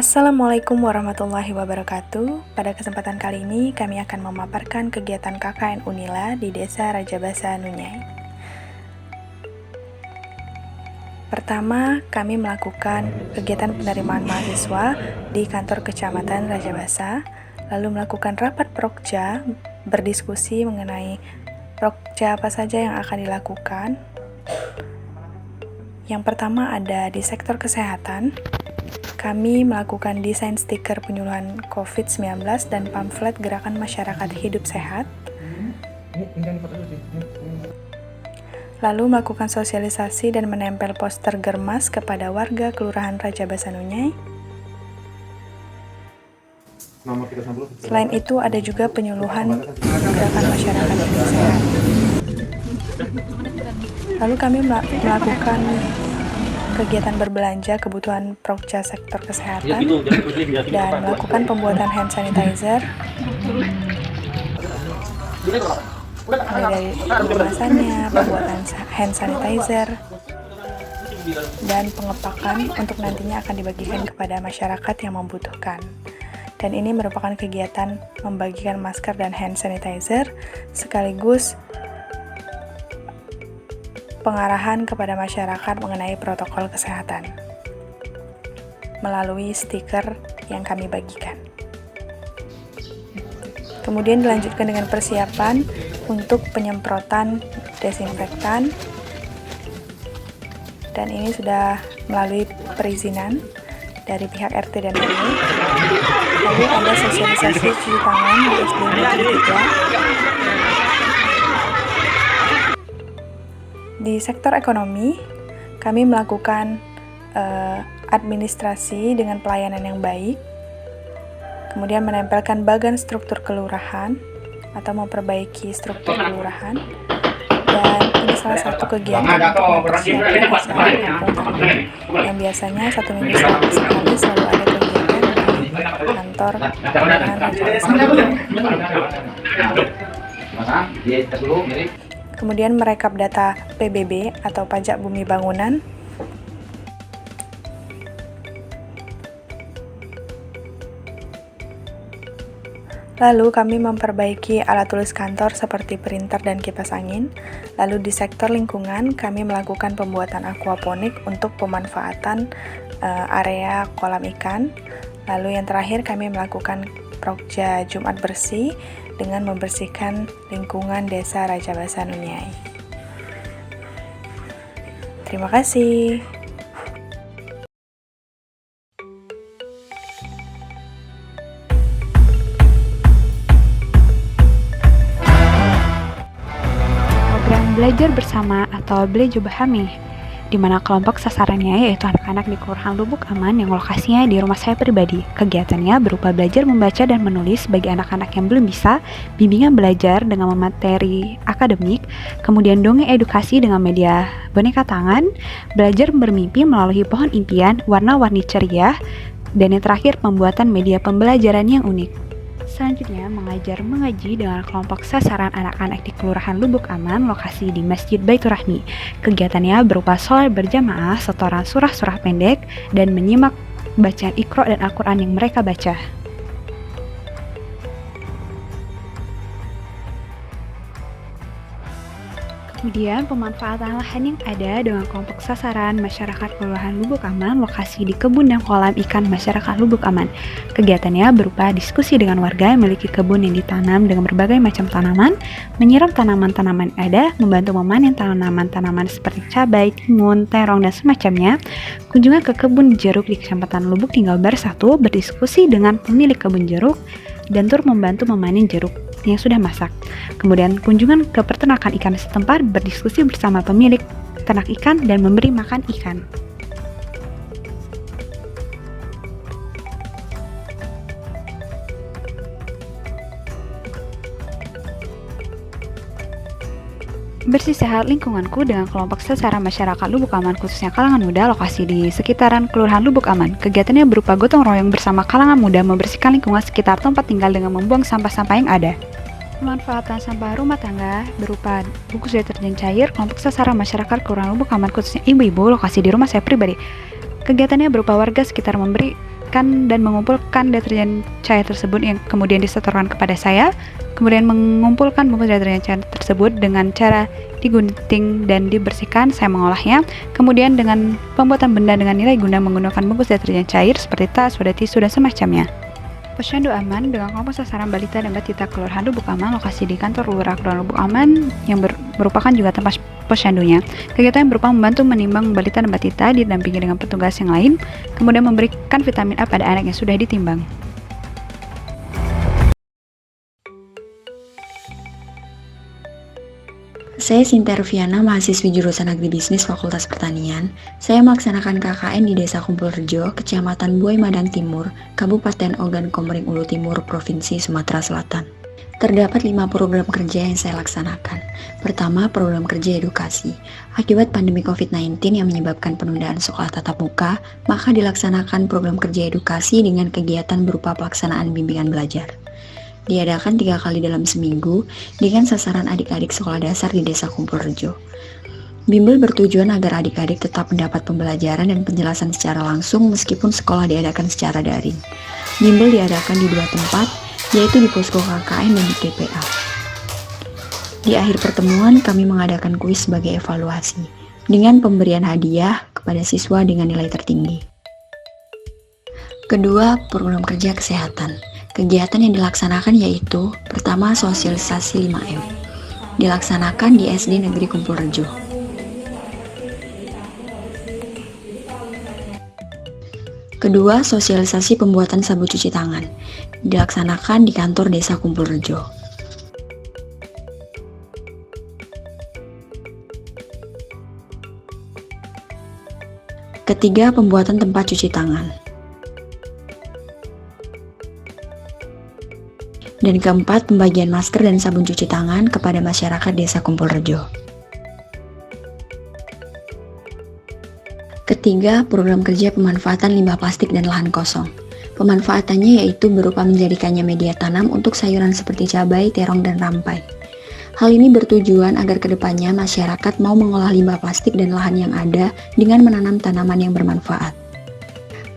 Assalamualaikum warahmatullahi wabarakatuh. Pada kesempatan kali ini kami akan memaparkan kegiatan KKN Unila di Desa Rajabasa Nunyai. Pertama, kami melakukan kegiatan penerimaan mahasiswa di kantor Kecamatan Rajabasa, lalu melakukan rapat Prokja, berdiskusi mengenai Prokja apa saja yang akan dilakukan. Yang pertama ada di sektor kesehatan. Kami melakukan desain stiker penyuluhan COVID-19 dan pamflet gerakan masyarakat hidup sehat. Lalu melakukan sosialisasi dan menempel poster germas kepada warga Kelurahan Rajabasa Nunyai. Selain itu ada juga penyuluhan gerakan masyarakat hidup sehat. Lalu kami melakukan kegiatan berbelanja kebutuhan Prokja sektor kesehatan dan melakukan pembuatan hand sanitizer mulai dari kemasannya, pembuatan hand sanitizer dan pengepakan untuk nantinya akan dibagikan kepada masyarakat yang membutuhkan. Dan ini merupakan kegiatan membagikan masker dan hand sanitizer sekaligus pengarahan kepada masyarakat mengenai protokol kesehatan melalui stiker yang kami bagikan. Kemudian dilanjutkan dengan persiapan untuk penyemprotan desinfektan, dan ini sudah melalui perizinan dari pihak RT dan RW. Lalu ada sosialisasi cuci tangan di SD Negeri 3. Di sektor ekonomi, kami melakukan administrasi dengan pelayanan yang baik, kemudian menempelkan bagan struktur kelurahan atau memperbaiki struktur kelurahan, dan ini salah satu kegiatan untuk mempersiapkan acara kampung yang biasanya 1 minggu sekali selalu ada kegiatan di kantor Kelurahan Rajabasa. Kemudian merekap data PBB atau pajak bumi bangunan. Lalu kami memperbaiki alat tulis kantor seperti printer dan kipas angin. Lalu di sektor lingkungan kami melakukan pembuatan aquaponik untuk pemanfaatan area kolam ikan. Lalu yang terakhir kami melakukan Prokja Jumat Bersih dengan membersihkan lingkungan Desa Rajabasa Nunyai. Terima kasih. Program belajar bersama atau Belajar Bahami, di mana kelompok sasarannya yaitu anak-anak di Kelurahan Lubuk Aman yang lokasinya di rumah saya pribadi. Kegiatannya berupa belajar membaca dan menulis bagi anak-anak yang belum bisa, bimbingan belajar dengan materi akademik, kemudian dongeng edukasi dengan media boneka tangan, belajar bermimpi melalui pohon impian, warna-warni ceria, dan yang terakhir pembuatan media pembelajaran yang unik. Selanjutnya, mengajar mengaji dengan kelompok sasaran anak-anak di Kelurahan Lubuk Aman, lokasi di Masjid Baitur Rahmi. Kegiatannya berupa sholat berjamaah, setoran surah-surah pendek, dan menyimak bacaan Iqra dan Al-Quran yang mereka baca. Kemudian pemanfaatan lahan yang ada dengan kelompok sasaran masyarakat Kelurahan Lubuk Aman, lokasi di kebun dan kolam ikan masyarakat Lubuk Aman. Kegiatannya berupa diskusi dengan warga yang memiliki kebun yang ditanam dengan berbagai macam tanaman, menyiram tanaman-tanaman yang ada, membantu memanen tanaman-tanaman seperti cabai, timun, terong, dan semacamnya. Kunjungan ke kebun jeruk di Kecamatan Lubuk Tinggal Bar 1, berdiskusi dengan pemilik kebun jeruk, dan turut membantu memanen jeruk yang sudah masak. Kemudian kunjungan ke peternakan ikan setempat, berdiskusi bersama pemilik ternak ikan dan memberi makan ikan. Bersih sehat lingkunganku dengan kelompok sasaran masyarakat Lubuk Aman, khususnya kalangan muda, lokasi di sekitaran Kelurahan Lubuk Aman. Kegiatannya berupa gotong royong bersama kalangan muda membersihkan lingkungan sekitar tempat tinggal dengan membuang sampah-sampah yang ada. Pemanfaatan sampah rumah tangga berupa bungkus deterjen cair, kelompok sasaran masyarakat Kelurahan Lubuk Aman, khususnya ibu-ibu, lokasi di rumah saya pribadi. Kegiatannya berupa warga sekitar memberi membersihkan dan mengumpulkan deterjen cair tersebut yang kemudian disetorkan kepada saya, kemudian mengumpulkan bungkus deterjen cair tersebut dengan cara digunting dan dibersihkan. Saya mengolahnya, kemudian dengan pembuatan benda dengan nilai guna menggunakan bungkus deterjen cair seperti tas, wadah tisu, dan semacamnya. Posyandu Aman dengan kelompok sasaran balita dan batita Kelurahan Lubuk Aman, lokasi di kantor Lurah Kelurahan Lubuk Aman yang merupakan juga tempat posyandunya. Kegiatan yang berupa membantu menimbang balita dan batita didampingi dengan petugas yang lain, kemudian memberikan vitamin A pada anak yang sudah ditimbang. Saya Sinta Rufiana, mahasiswi jurusan Agribisnis Fakultas Pertanian. Saya melaksanakan KKN di Desa Kumpulrejo, Kecamatan Buai Madang Timur, Kabupaten Ogan Komering Ulu Timur, Provinsi Sumatera Selatan. Terdapat 5 program kerja yang saya laksanakan. Pertama, program kerja edukasi. Akibat pandemi COVID-19 yang menyebabkan penundaan sekolah tatap muka, maka dilaksanakan program kerja edukasi dengan kegiatan berupa pelaksanaan bimbingan belajar. Diadakan 3 kali dalam seminggu dengan sasaran adik-adik sekolah dasar di Desa Kumpulrejo. Bimbel bertujuan agar adik-adik tetap mendapat pembelajaran dan penjelasan secara langsung meskipun sekolah diadakan secara daring. Bimbel diadakan di 2 tempat, yaitu di Posko KKN dan di TPA. Di akhir pertemuan, kami mengadakan kuis sebagai evaluasi, dengan pemberian hadiah kepada siswa dengan nilai tertinggi. Kedua, program kerja kesehatan. Kegiatan yang dilaksanakan yaitu, pertama, sosialisasi 5M. Dilaksanakan di SD Negeri Kumpulrejo. Kedua, sosialisasi pembuatan sabun cuci tangan. Dilaksanakan di kantor Desa Kumpulrejo. Ketiga, pembuatan tempat cuci tangan. Dan keempat, pembagian masker dan sabun cuci tangan kepada masyarakat Desa Kumpulrejo. Ketiga, program kerja pemanfaatan limbah plastik dan lahan kosong. Pemanfaatannya yaitu berupa menjadikannya media tanam untuk sayuran seperti cabai, terong, dan rampai. Hal ini bertujuan agar kedepannya masyarakat mau mengolah limbah plastik dan lahan yang ada dengan menanam tanaman yang bermanfaat.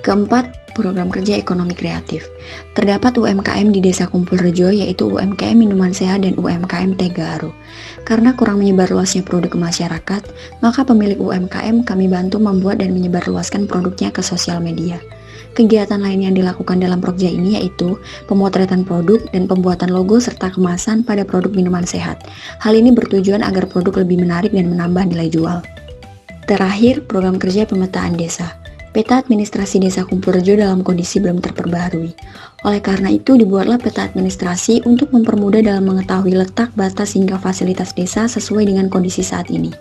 Keempat, program kerja ekonomi kreatif. Terdapat UMKM di Desa Kumpulrejo yaitu UMKM Minuman Sehat dan UMKM Teh Gaharu. Karena kurang menyebar luasnya produk ke masyarakat, maka pemilik UMKM kami bantu membuat dan menyebarluaskan produknya ke sosial media. Kegiatan lain yang dilakukan dalam program ini yaitu pemotretan produk dan pembuatan logo serta kemasan pada produk minuman sehat. Hal ini bertujuan agar produk lebih menarik dan menambah nilai jual. Terakhir, program kerja pemetaan desa. Peta administrasi Desa Kumpulrejo dalam kondisi belum terperbaharui. Oleh karena itu, dibuatlah peta administrasi untuk mempermudah dalam mengetahui letak, batas, hingga fasilitas desa sesuai dengan kondisi saat ini.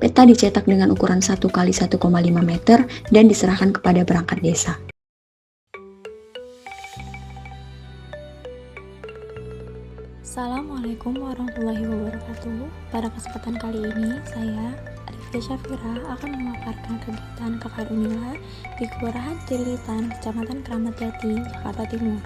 Peta dicetak dengan ukuran 1 x 1,5 meter dan diserahkan kepada perangkat desa. Assalamualaikum warahmatullahi wabarakatuh. Pada kesempatan kali ini, saya Arifia Syafira akan memaparkan kegiatan KKN Unila di Kelurahan Cililitan, Kecamatan Keramat Jati, Jakarta Timur.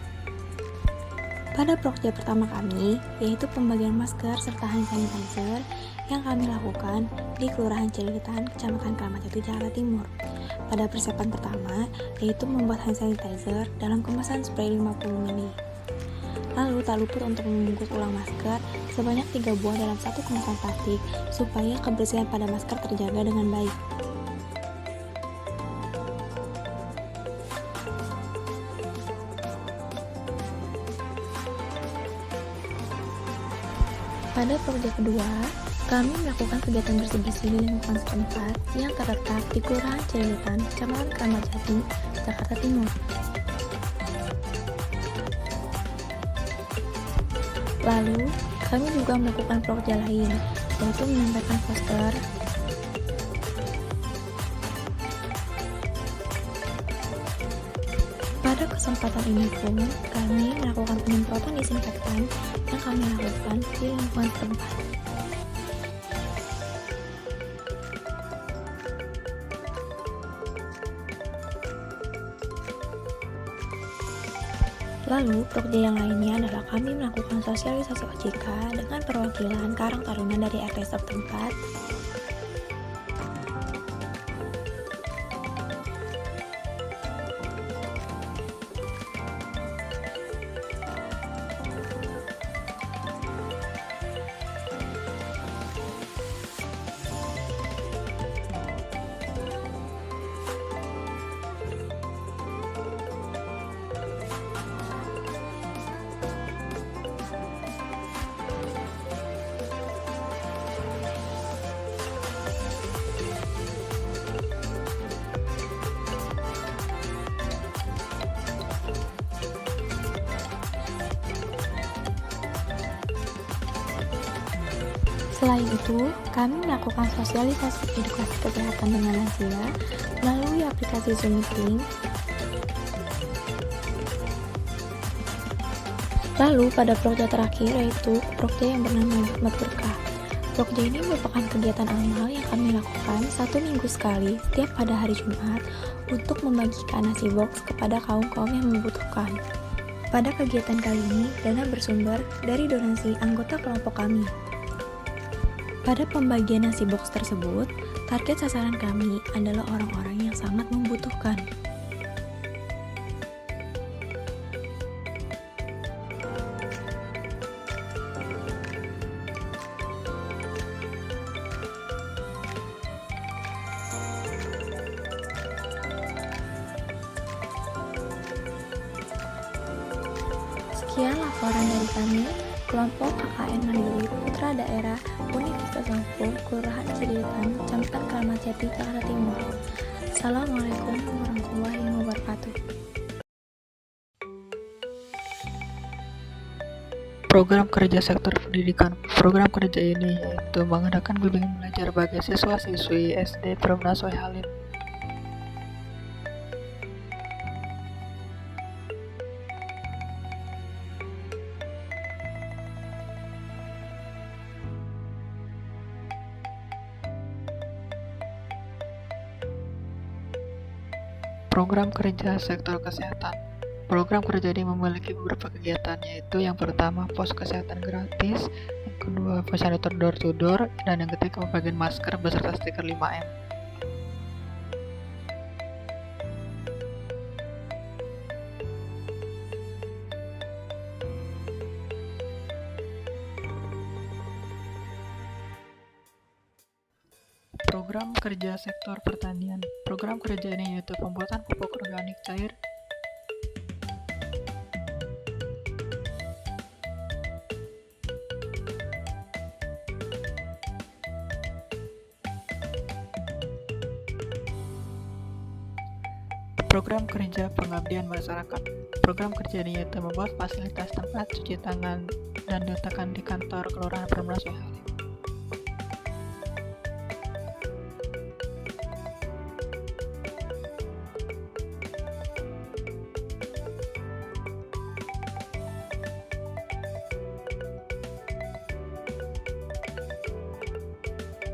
Pada prokerja pertama kami, yaitu pembagian masker serta hand sanitizer yang kami lakukan di Kelurahan Cililitan, Kecamatan Keramat Jati, Jakarta Timur. Pada persiapan pertama, yaitu membuat hand sanitizer dalam kemasan spray 50 ml. Lalu tak luput untuk membungkus ulang masker sebanyak 3 buah dalam satu kemasan plastik supaya kebersihan pada masker terjaga dengan baik. Pada proyek kedua, kami melakukan kegiatan bersih-bersih di lingkungan setempat yang terletak di Kelurahan Cililitan, Kecamatan Keramat Jati, Jakarta Timur. Lalu, kami juga melakukan prokerja lain, yaitu menyampaikan poster, pada kesempatan ini pun kami melakukan penyemprotan disinfektan yang kami lakukan di lingkungan tempat. Lalu, prokerja yang lainnya adalah kami melakukan sosialisasi OJK dengan perwakilan Karang Taruna dari RT setempat, Selain itu, kami melakukan sosialisasi edukasi kesehatan dengan lansia melalui aplikasi Zoom Meeting. Lalu pada Prokja terakhir yaitu Prokja yang bernama Hikmat Berkah. Prokja ini merupakan kegiatan amal yang kami lakukan 1 minggu sekali setiap pada hari Jumat untuk membagikan nasi box kepada kaum-kaum yang membutuhkan. Pada kegiatan kali ini, dana bersumber dari donasi anggota kelompok kami. Pada pembagian nasi box tersebut, target sasaran kami adalah orang-orang yang sangat membutuhkan. Sekian laporan dari kami, kelompok KKN Mandiri Putra Daerah Universitas Lampung, Kelurahan Cililitan, Kecamatan Kramat Jati, Jakarta Timur. Assalamualaikum warahmatullahi wabarakatuh. Program kerja sektor pendidikan. Program kerja ini yaitu mengadakan bimbingan belajar bagi siswa-siswi SD Perumnas Soe Halim. Program kerja sektor kesehatan. Program kerja ini memiliki beberapa kegiatan, yaitu yang pertama pos kesehatan gratis, yang kedua fasilitas door to door, dan yang ketiga pembagian masker beserta stiker 5M. Program kerja sektor pertanian. Program kerja ini yaitu pembuatan pupuk organik cair, program kerja pengabdian masyarakat. Program kerja ini yaitu membuat fasilitas tempat cuci tangan dan diletakkan di kantor Kelurahan Perumnas Soe Halim.